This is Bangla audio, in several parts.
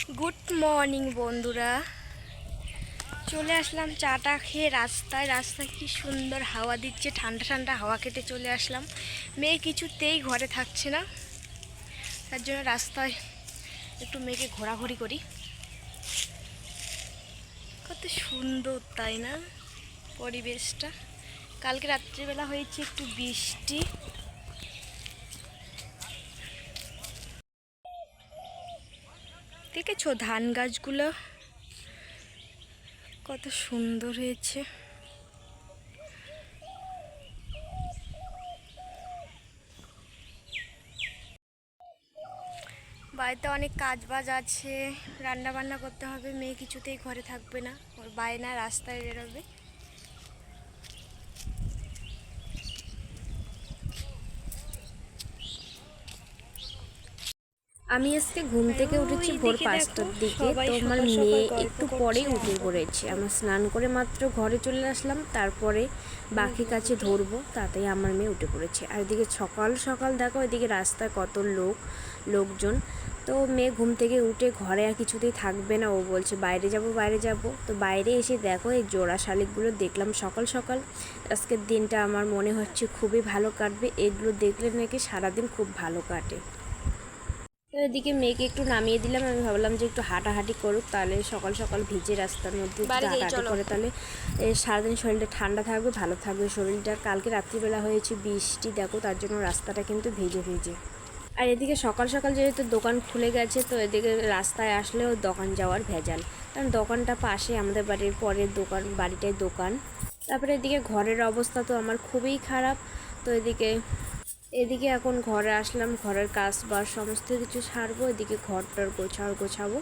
গুড মর্নিং বন্ধুরা, চলে আসলাম চাটা খেয়ে রাস্তায় কি সুন্দর হাওয়া দিচ্ছে, ঠান্ডা ঠান্ডা হাওয়া খেতে চলে আসলাম। মেয়ে কিছুতেই ঘরে থাকছে না, তার জন্য রাস্তায় একটু মেয়েকে ঘোরাঘুরি করি। কত সুন্দর তাই না পরিবেশটা। কালকে রাত্রিবেলা হয়েছে একটু বৃষ্টি। দেখেছো ধান গাছগুলো কত সুন্দর হয়েছে। বাড়িতে অনেক কাজ বাজ আছে, রান্না বান্না করতে হবে। মেয়ে কিছুতেই ঘরে থাকবে না, ওর বায়না রাস্তায় বেরোবে। আমি আজকে ঘুম থেকে উঠেছি ভোর 5টার দিকে। তো আমার মেয়ে একটু পরেই উঠে পড়েছে। আমরা স্নান করে মাত্র ঘরে চলে আসলাম, তারপরে বাকি কাছে ধরবো, তাতেই আমার মেয়ে উঠে পড়েছে। আর এদিকে সকাল সকাল দেখো এদিকে রাস্তায় কত লোকজন। তো মেয়ে ঘুম থেকে উঠে ঘরে আর কিছুতেই থাকবে না, ও বলছে বাইরে যাব। তো বাইরে এসে দেখো এই জোড়া শালিকগুলো দেখলাম সকাল সকাল। আজকের দিনটা আমার মনে হচ্ছে খুবই ভালো কাটবে, এগুলো দেখলে নাকি সারাদিন খুব ভালো কাটে। তো এদিকে মেয়েকে একটু নামিয়ে দিলাম। আমি ভাবলাম যে একটু হাঁটাহাঁটি করুক, তাহলে সকাল সকাল ভিজে রাস্তার মধ্যে হাঁটাহাঁটি করে তাহলে সারাদিন শরীরটা ঠান্ডা থাকবে, ভালো থাকবে শরীরটা। কালকে রাত্রিবেলা হয়েছে বৃষ্টি, দেখো তার জন্য রাস্তাটা কিন্তু ভিজে। আর এদিকে সকাল সকাল যেহেতু দোকান খুলে গেছে, তো এদিকে রাস্তায় আসলেও দোকান যাওয়ার ভেজাল, কারণ দোকানটা পাশে, আমাদের বাড়ির পরের বাড়িটাই দোকান। তারপরে এদিকে ঘরের অবস্থা তো আমার খুবই খারাপ। তো এদিকে এখন ঘরে আসলাম, ঘরের কাজ বা সমস্ত কিছু সারবো। এদিকে ঘরটার গোছাবো।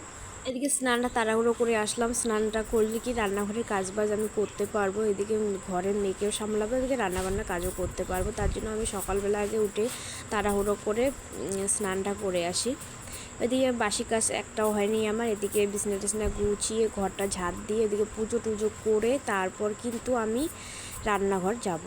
এদিকে স্নানটা তাড়াহুড়ো করে আসলাম, স্নানটা করলে কি রান্নাঘরের কাজ বাজ আমি করতে পারবো, এদিকে ঘরের মেয়েকেও সামলাবো, এদিকে রান্নাবান্না কাজও করতে পারবো। তার জন্য আমি সকালবেলা আগে উঠে তাড়াহুড়ো করে স্নানটা করে আসি। এদিকে বাসি কাজ একটাও হয়নি আমার। এদিকে বিছনা গুছিয়ে ঘরটা ঝাড় দিয়ে এদিকে পুজো টুজো করে তারপর কিন্তু আমি রান্নাঘর যাব।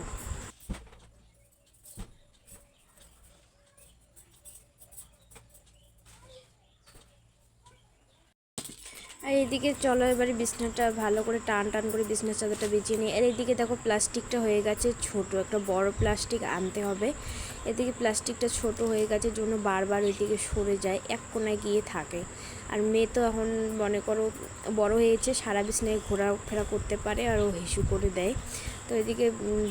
আর এইদিকে চলো এবারে বিছনাটা ভালো করে টান করে বিছনার চাদরটা বিছিয়ে নিই। আর এইদিকে দেখো প্লাস্টিকটা হয়ে গেছে ছোট, একটা বড় প্লাস্টিক আনতে হবে। এদিকে প্লাস্টিকটা ছোট হয়ে গেছে জন্য বারবার ওইদিকে সরে যায়, এক কোনায় গিয়ে থাকে। আর মেয়ে তো এখন মনে করো বড় হয়েছে, সারা বিছনায় ঘোরাফেরা করতে পারে আর ও হিসু করে দেয়। তো এদিকে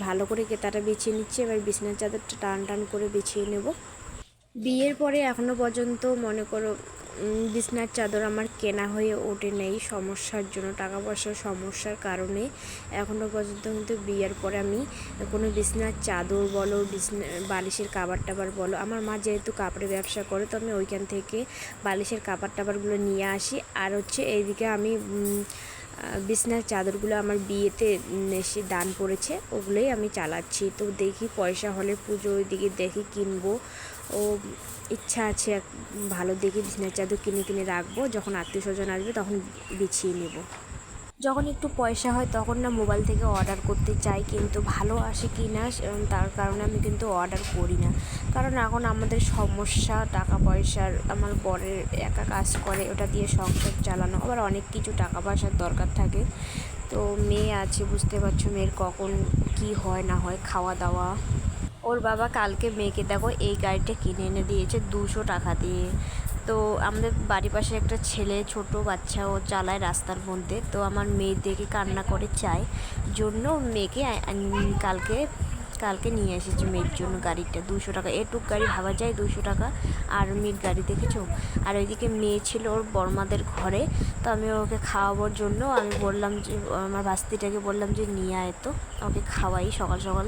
ভালো করে কেতাটা বিছিয়ে নিচ্ছে, এবার বিছনার চাদরটা টান করে বিছিয়ে নেব। বিয়ের পরে এখনও পর্যন্ত মনে করো বিছনার চাদর আমার কেনা হয়ে ওঠে নেই, সমস্যার জন্য, টাকা পয়সার সমস্যার কারণে। এখনও পর্যন্ত কিন্তু বিয়ের পরে আমি কোনো বিছনার চাদর বলো, বালিশের কাবার টাবার বলো, আমার মা যেহেতু কাপড়ের ব্যবসা করে, তো আমি ওইখান থেকে বালিশের কাবার টাবারগুলো নিয়ে আসি। আর হচ্ছে এইদিকে আমি বিছনার চাদরগুলো আমার বিয়েতে এসে দান পড়েছে, ওগুলোই আমি চালাচ্ছি। তো দেখি পয়সা হলে পুজো ওইদিকে দেখি কিনবো। ও ইচ্ছা আছে ভালো দেখে বিছনার চাদর কিনে রাখবো, যখন আত্মীয় স্বজন আসবে তখন বিছিয়ে নেব। যখন একটু পয়সা হয় তখন না মোবাইল থেকে অর্ডার করতে চাই, কিন্তু ভালো আসে কি না তার কারণে আমি কিন্তু অর্ডার করি না। কারণ এখন আমাদের সমস্যা টাকা পয়সার, আমার বরের একা কাজ করে, ওটা দিয়ে সংসার চালানো, আবার অনেক কিছু টাকা পয়সার দরকার থাকে। তো মেয়ে আছে, বুঝতে পারছো মেয়ের কখন কি হয় না হয়, খাওয়া দাওয়া। ওর বাবা কালকে মেয়েকে দেখো এই গাড়িটা কিনে এনে দিয়েছে 200 টাকা দিয়ে। তো আমাদের বাড়ির পাশে একটা ছেলে, ছোট বাচ্চা, ও চালায় রাস্তার মধ্যে। তো আমার মেয়ে দেখে কান্না করে চায় জন্য মেয়েকে কালকে নিয়ে এসেছি মেয়ের জন্য গাড়িটা। 200 টাকা, এটুক গাড়ি ভাবা যায় 200 টাকা। আর মেয়ের গাড়ি দেখেছো। আর ওইদিকে মেয়ে ছিল ওর বড়মাদের ঘরে, তো আমি ওকে খাওয়াবার জন্য আমি বললাম যে আমার ভাস্তিটাকে বললাম যে নিয়ে আয়, তো ওকে খাওয়াই সকাল সকাল।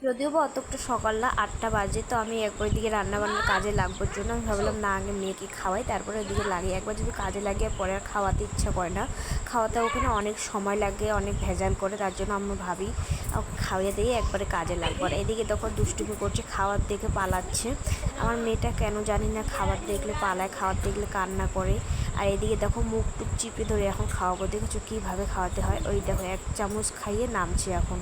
যদিও বা অতটা সকাল না, 8টা বাজে। তো আমি একবার দিকে রান্নাবান্নার কাজে লাগবার জন্য আমি ভাবলাম না আগে মেয়েকে খাওয়াই, তারপরে ওইদিকে লাগিয়ে, একবার যদি কাজে লাগিয়ে পরে আর খাওয়াতে ইচ্ছা করে না। খাওয়াতে ওখানে অনেক সময় লাগে, অনেক ভেজাল করে, তার জন্য আমি ভাবি ওকে খাওয়াই দিয়ে একবারে কাজে লাগবো। আর এদিকে তখন দুষ্টুমি করছে, খাওয়ার দেখে পালাচ্ছে। আমার মেয়েটা কেন জানি না খাবার দেখলে পালায়, খাবার দেখলে কান্না করে। আর এদিকে দেখো মুখ টুক চিপে ধরে এখন খাওয়াবো, দেখেছো কীভাবে খাওয়াতে হয়। ওই দেখো 1 চামচ খাইয়ে নামছে এখন।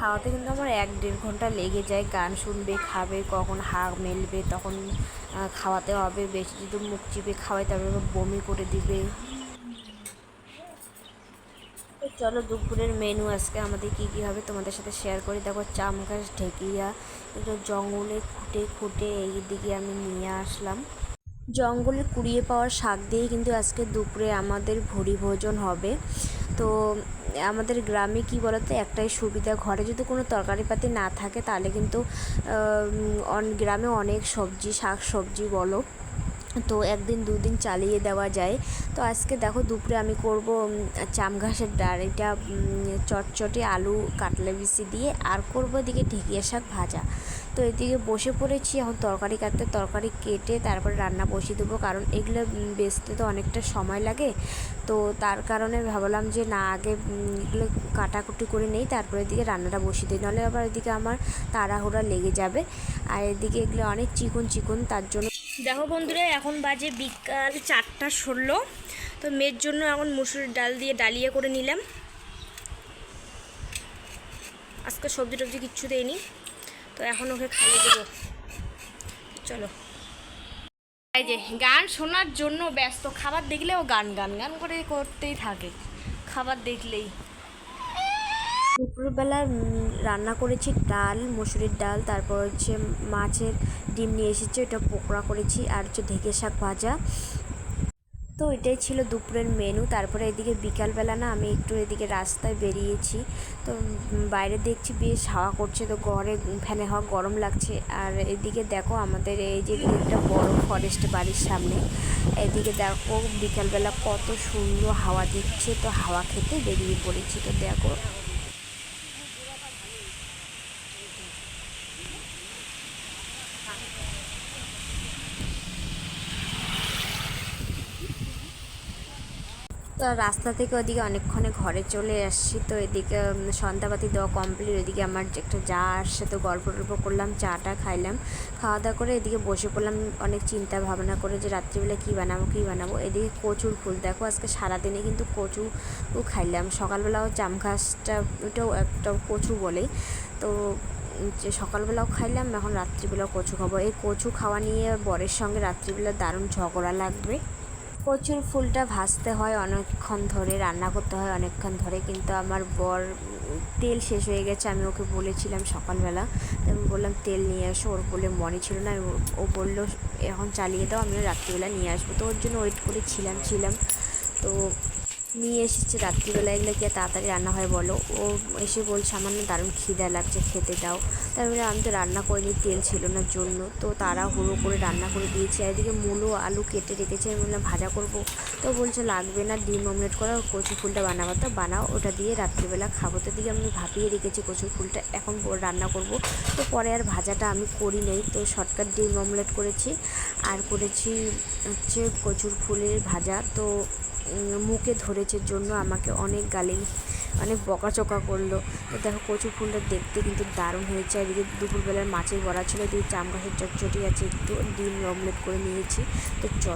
খাওয়াতে কিন্তু আমার 1-1.5 ঘন্টা লেগে যায়, গান শুনবে, খাবে, কখন হাঁ মেলবে, তখন খাওয়াতে হবে, বেশি যদি মুখ চিপে খাওয়াই তারপরে বমি করে দিবে। তো চলো দুপুরের মেনু আজকে আমাদের কী কী হবে তোমাদের সাথে শেয়ার করি। দেখো চাম গাছ ঢেকিয়া একটু জঙ্গলে খুঁটে খুঁটে এই দিকে আমি নিয়ে আসলাম। জঙ্গলে কুড়িয়ে পাওয়ার শাক দিয়ে কিন্তু আজকে দুপুরে আমাদের ভুরি ভোজন হবে। তো আমাদের গ্রামে কি বলতো একটাই সুবিধা, ঘরে যদি কোনো তরকারিপাতি না থাকে তাহলে কিন্তু গ্রামে অনেক সবজি, শাক সবজি বলো, তো একদিন দুদিন চালিয়ে দেওয়া যায়। তো আজকে দেখো দুপুরে আমি করব চাম ঘাসের ডাল, এটা চটচটে আলু কাটলা বিচি দিয়ে, আর করবো এদিকে ঢেঁকিয়া শাক ভাজা। তো এদিকে বসে পড়েছি এখন তরকারি কাটতে, তরকারি কেটে তারপরে রান্না বসিয়ে দেবো, কারণ এগুলো বেচতে তো অনেকটা সময় লাগে। তো তার কারণে ভাবলাম যে না আগে এগুলো কাটাকুটি করে নেই, তারপরে এদিকে রান্নাটা বসিয়ে দিই, নাহলে আবার এদিকে আমার তাড়াহুড়া লেগে যাবে। আর এদিকে এগুলো অনেক চিকন চিকন, তার জন্য। দেখো বন্ধুরা এখন বাজে বিকাল 4:16। তো মেয়ের জন্য এখন মুসুরির ডাল দিয়ে ডালিয়া করে নিলাম। আজকে সবজি টবজি কিচ্ছু দেয়নি, তো এখন ওকে খাইয়ে দেবো। চলো, এই যে গান শোনার জন্য ব্যস্ত, খাবার দেখলেও গান গান গান করে করতেই থাকে খাবার দেখলেই। দুপুরবেলা রান্না করেছি ডাল, মুসুরির ডাল, তারপর হচ্ছে মাছের ডিম নিয়ে এসেছি, ওটা পকোড়া করেছি, আর হচ্ছে ঢেঁকে শাক ভাজা। তো এটাই ছিল দুপুরের মেনু। তারপরে এদিকে বিকালবেলা না আমি একটু এদিকে রাস্তায় বেরিয়েছি, তো বাইরে দেখছি বেশ হাওয়া করছে, তো ঘরে ফ্যানে হাওয়া গরম লাগছে। আর এদিকে দেখো আমাদের এই যে একটা বড় ফরেস্ট বাড়ির সামনে, এদিকে দেখো বিকালবেলা কত সুন্দর হাওয়া দিচ্ছে, তো হাওয়া খেতে বেরিয়ে পড়েছি। তো দেখো তো রাস্তা থেকে ওদিকে অনেকক্ষণে ঘরে চলে আসছি। তো এদিকে সন্ধ্যাবাতি দেওয়া কমপ্লিট, এদিকে আমার একটা যা আসছে, তো গল্প টল্প করলাম, চাটা খাইলাম, খাওয়া দাওয়া করে এদিকে বসে পড়লাম অনেক চিন্তা ভাবনা করে যে রাত্রিবেলা কী বানাবো। এদিকে কচুর ফুল দেখো, আজকে সারাদিনে কিন্তু কচু খাইলাম। সকালবেলাও জাম ঘাসটা, ওটাও একটা কচু বলে, তো যে সকালবেলাও খাইলাম, এখন রাত্রিবেলাও কচু খাবো। এই কচু খাওয়া নিয়ে বরের সঙ্গে রাত্রিবেলা দারুণ ঝগড়া লাগবে। কচুর ফুলটা ভাজতে হয় অনেকক্ষণ ধরে, রান্না করতে হয় অনেকক্ষণ ধরে, কিন্তু আমার বর তেল শেষ হয়ে গেছে, আমি ওকে বলেছিলাম সকালবেলা, আমি বললাম তেল নিয়ে আসো, ওর বলে মনে ছিল না, ও বললো এখন চালিয়ে দাও, আমিও রাত্রিবেলা নিয়ে আসবো। তো ওর জন্য ওয়েট করে ছিলাম, তো নিয়ে এসেছে রাত্রিবেলা। এগুলো কি তাড়াতাড়ি রান্না হয় বলো? ও এসে বলছে আমার না দারুণ খিদা লাগছে, খেতে দাও। তারপরে আমি তো রান্না করিনি, তেল ছিল না জন্য, তো তাড়াহুড়ো করে রান্না করে দিয়েছি। আর এদিকে মূলো আলু কেটে রেখেছি, আমি বললাম ভাজা করবো, তো বলছে লাগবে না, ডিম অমলেট করা, কচু ফুলটা বানাবো, তো বানাও, ওটা দিয়ে রাত্রিবেলা খাবো। তো দিকে আমি ভাপিয়ে রেখেছি কচু ফুলটা, এখন রান্না করব। তো পরে আর ভাজাটা আমি করি নাই, তো শর্টকাট ডিম অমলেট করেছি, আর করেছি হচ্ছে কচুর ফুলের ভাজা। তো মুখে ধরেছে জন্য আমাকে অনেক বকাচকা করলো। তো দেখো কচু ফুলটা দেখতে কিন্তু দারুণ হয়েছে। এদিকে দুপুরবেলার মাছের বড়া ছিল, এদিকে চাম গাছের চটচটি আছে, একটু ডিম অমলেট করে নিয়েছি। তো চল।